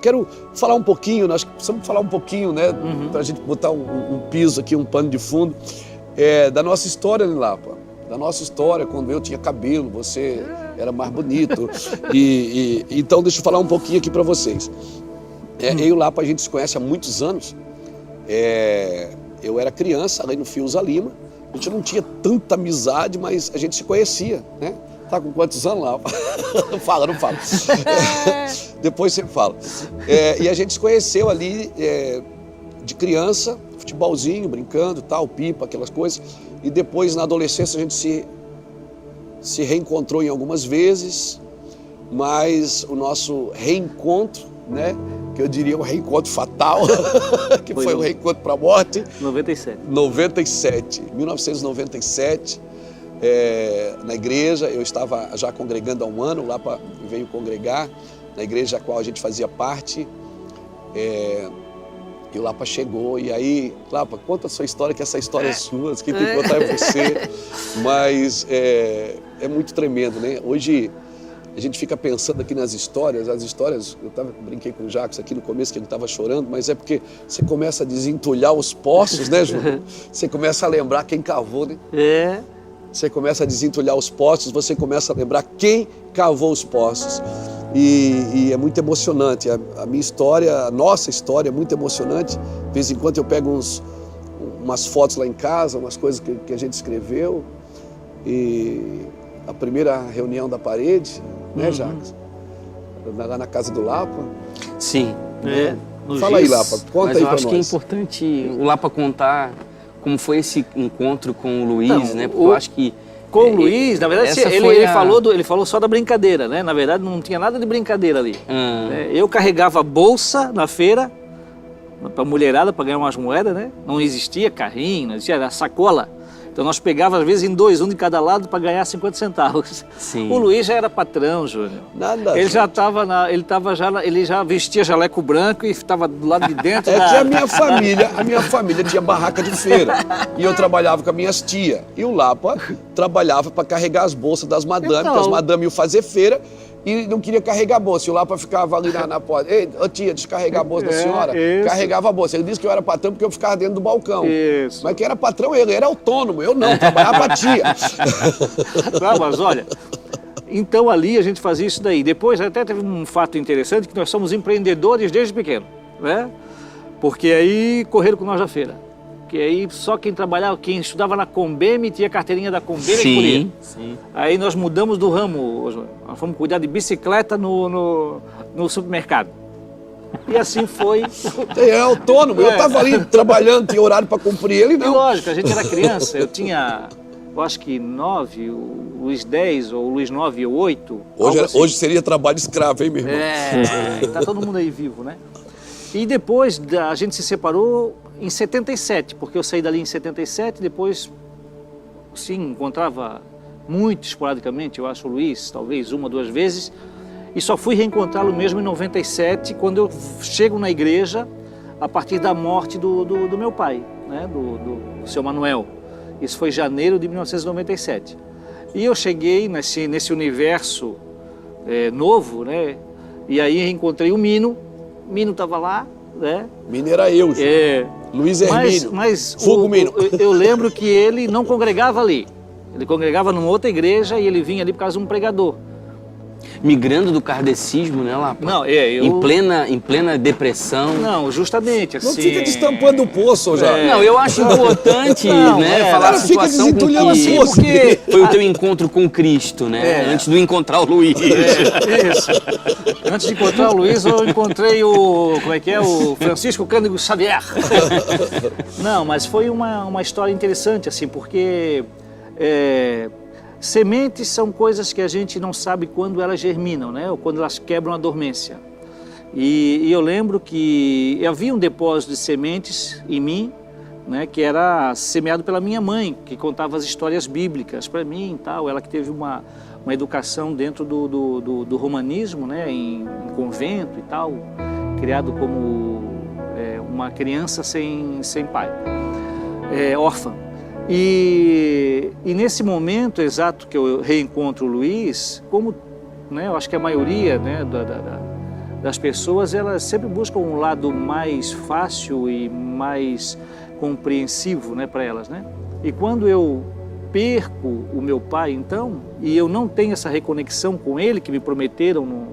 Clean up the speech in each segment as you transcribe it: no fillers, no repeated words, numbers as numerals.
Quero falar um pouquinho, nós precisamos falar um pouquinho, né, para a gente botar um piso aqui, um pano de fundo, da nossa história em Lapa. Da nossa história, quando eu tinha cabelo, você era mais bonito. Então, deixa eu falar um pouquinho aqui para vocês. Eu e o Lapa, a gente se conhece há muitos anos. Eu era criança, ali no Fiuza Lima. A gente não tinha tanta amizade, mas a gente se conhecia, né? Tá com quantos anos, Lapa? Não fala. Depois você fala. E a gente se conheceu ali de criança, futebolzinho, brincando, tal, pipa, aquelas coisas. E depois, na adolescência, a gente se reencontrou em algumas vezes, mas o nosso reencontro, né, que eu diria um reencontro fatal, que foi um reencontro para a morte. 1997. Na igreja, eu estava já congregando há um ano, o Lapa veio congregar na igreja a qual a gente fazia parte, e o Lapa chegou, e aí, Lapa, conta a sua história, que essa história é sua, quem tem que contar é você, mas é muito tremendo, né? Hoje a gente fica pensando aqui nas histórias, brinquei com o Jacques aqui no começo que ele estava chorando, mas é porque você começa a desentulhar os poços, né, João? Você começa a lembrar quem cavou, né? Você começa a desentulhar os poços, você começa a lembrar quem cavou os poços. E é muito emocionante. A minha história, a nossa história é muito emocionante. De vez em quando eu pego umas fotos lá em casa, umas coisas que a gente escreveu. E a primeira reunião da parede, né, Jacques? Lá na casa do Lapa. Sim. Fala aí, Lapa, conta aí pra nós. Eu acho que é importante o Lapa contar como foi esse encontro com o Luiz, né? Porque eu acho que... Com o Luiz, na verdade, ele falou só da brincadeira, né? Na verdade, não tinha nada de brincadeira ali. Eu carregava bolsa na feira, para mulherada, para ganhar umas moedas, né? Não existia carrinho, não existia, era sacola. Então nós pegávamos, às vezes, em dois, um de cada lado, para ganhar 50 centavos. Sim. O Luiz já era patrão, Júnior. Ele já estava ele já vestia jaleco branco e estava do lado de dentro. Que a minha família tinha barraca de feira. E eu trabalhava com as minhas tias. E o Lapa trabalhava para carregar as bolsas das madames, porque as madames iam fazer feira e não queria carregar a bolsa. E o Lapa ficava ali na porta. Ei, tia, descarregar a bolsa da senhora? Carregava a bolsa. Ele disse que eu era patrão porque eu ficava dentro do balcão. Isso. Mas quem era patrão, ele era autônomo. Eu não, trabalhava para a tia. Não, mas olha, então ali a gente fazia isso daí. Depois até teve um fato interessante, que nós somos empreendedores desde pequeno, né? Porque aí correram com nós da feira. Porque aí só quem trabalhava, quem estudava na Combem tinha carteirinha da Combem e colhia. Sim. Aí nós mudamos do ramo, nós fomos cuidar de bicicleta no supermercado. E assim foi. É autônomo, eu estava ali trabalhando, tinha horário para cumprir, ele não. E lógico, a gente era criança, eu tinha, eu acho que 9, o Luiz 10, ou o Luiz 9 ou 8. Hoje seria trabalho escravo, hein, meu irmão? Tá todo mundo aí vivo, né? E depois a gente se separou em 77, porque eu saí dali em 77, depois, sim, encontrava muito esporadicamente, eu acho, o Luiz, talvez uma, duas vezes, e só fui reencontrá-lo mesmo em 97, quando eu chego na igreja, a partir da morte do meu pai, né, do seu Manuel. Isso foi em janeiro de 1997. E eu cheguei nesse universo novo, né, e aí reencontrei o Mino estava lá, né? Mino era eu, Luiz Hermínio, mas Fogo Mino. Eu lembro que ele não congregava ali. Ele congregava numa outra igreja e ele vinha ali por causa de um pregador. Migrando do kardecismo, né, Lapa? Não, Em plena depressão. Não, justamente assim... Não fica destampando o poço, já. Não, eu acho importante, falar a situação fica desentulhando com poço. porque foi o teu encontro com Cristo, né? Antes de encontrar o Luiz. Isso. Antes de encontrar o Luiz, eu encontrei o Francisco Cândido Xavier. Não, mas foi uma história interessante, assim, porque... sementes são coisas que a gente não sabe quando elas germinam, né? Ou quando elas quebram a dormência. E eu lembro que havia um depósito de sementes em mim, né? Que era semeado pela minha mãe, que contava as histórias bíblicas para mim e tal. Ela que teve uma educação dentro do romanismo, né? Em convento e tal, criado como uma criança sem pai, órfã. E nesse momento exato que eu reencontro o Luiz, como, né, eu acho que a maioria, né, das pessoas, elas sempre buscam um lado mais fácil e mais compreensivo, né, para elas, né? E quando eu perco o meu pai, então, e eu não tenho essa reconexão com ele que me prometeram,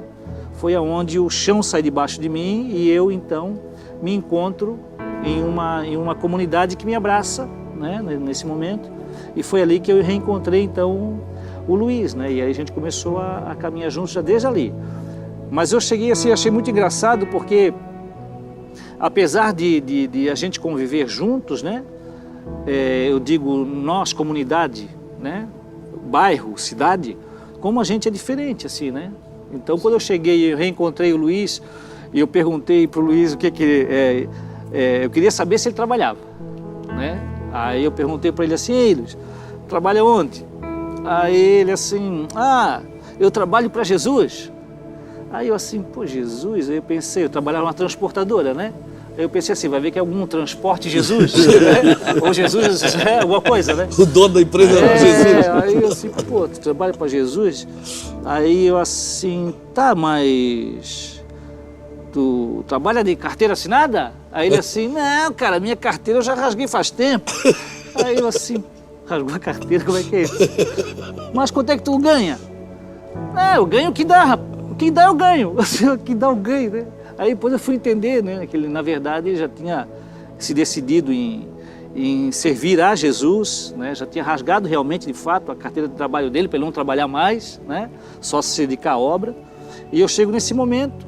foi aonde o chão sai debaixo de mim e eu, então, me encontro em uma comunidade que me abraça, né, nesse momento. E foi ali que eu reencontrei, então, o Luiz, né? E aí a gente começou a caminhar juntos já desde ali. Mas eu cheguei assim, achei muito engraçado porque, apesar de a gente conviver juntos, né? Eu digo nós, comunidade, né? Bairro, cidade, como a gente é diferente, assim, né? Então, quando eu cheguei, eu reencontrei o Luiz e eu perguntei para o Luiz o que eu queria saber se ele trabalhava, né? Aí eu perguntei para ele assim: ei, Luiz, trabalha onde? Aí ele assim: ah, eu trabalho para Jesus. Aí eu assim: pô, Jesus? Aí eu pensei, eu trabalhava numa transportadora, né? Aí eu pensei assim, vai ver que é algum transporte Jesus, né? Ou Jesus, alguma coisa, né? O dono da empresa era Jesus. Aí eu assim: pô, tu trabalha para Jesus? Aí eu assim: tá, mas tu trabalha de carteira assinada? Aí ele assim: não, cara, minha carteira eu já rasguei faz tempo. Aí eu assim: rasgou a carteira, como é que é isso? Mas quanto é que tu ganha? Eu ganho o que dá, rapaz. O que dá eu ganho. O que dá eu ganho, né? Aí depois eu fui entender, né, que ele, na verdade, ele já tinha se decidido em servir a Jesus, né? Já tinha rasgado realmente, de fato, a carteira de trabalho dele para ele não trabalhar mais, né? Só se dedicar à obra. E eu chego nesse momento,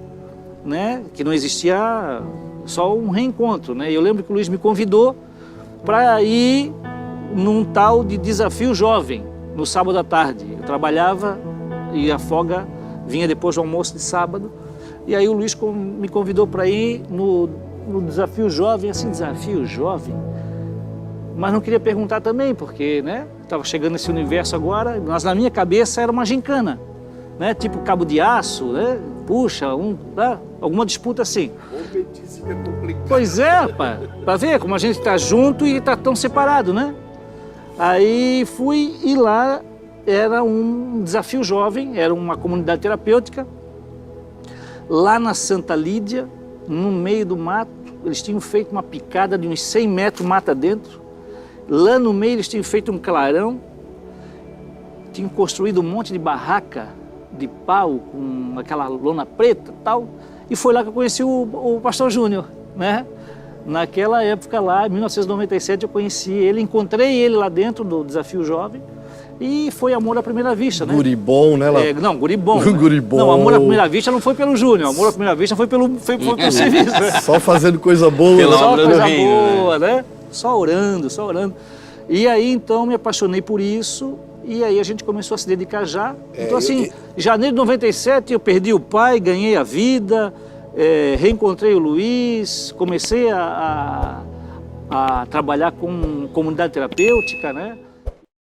né, que não existia só um reencontro, né? E eu lembro que o Luiz me convidou para ir num tal de desafio jovem, no sábado à tarde. Eu trabalhava e a folga vinha depois do almoço de sábado. E aí o Luiz me convidou para ir no desafio jovem, assim, desafio jovem. Mas não queria perguntar também, porque, né, estava chegando nesse universo agora, mas na minha cabeça era uma gincana, né, tipo cabo de aço, né, puxa, alguma disputa assim. Competição é complicado. Pois é, rapaz, para ver como a gente está junto e está tão separado, né? Aí fui e lá era um desafio jovem, era uma comunidade terapêutica, lá na Santa Lídia, no meio do mato. Eles tinham feito uma picada de uns 100 metros mata dentro. Lá no meio eles tinham feito um clarão, tinham construído um monte de barraca de pau com aquela lona preta e tal. E foi lá que eu conheci o pastor Júnior, né? Naquela época lá, em 1997, eu conheci ele, encontrei ele lá dentro do Desafio Jovem. E foi amor à primeira vista, né? Guribom, né? Não, guribom. Né? Guribom. Não, amor à primeira vista não foi pelo Júnior, amor à primeira vista foi pelo serviço. Né? Só fazendo coisa boa. Pela Só obra do coisa reino, boa, né? Só orando, só orando. E aí, então, me apaixonei por isso. E aí a gente começou a se dedicar já. Então, assim, em janeiro de 97, eu perdi o pai, ganhei a vida, reencontrei o Luiz, comecei a trabalhar com comunidade terapêutica, né?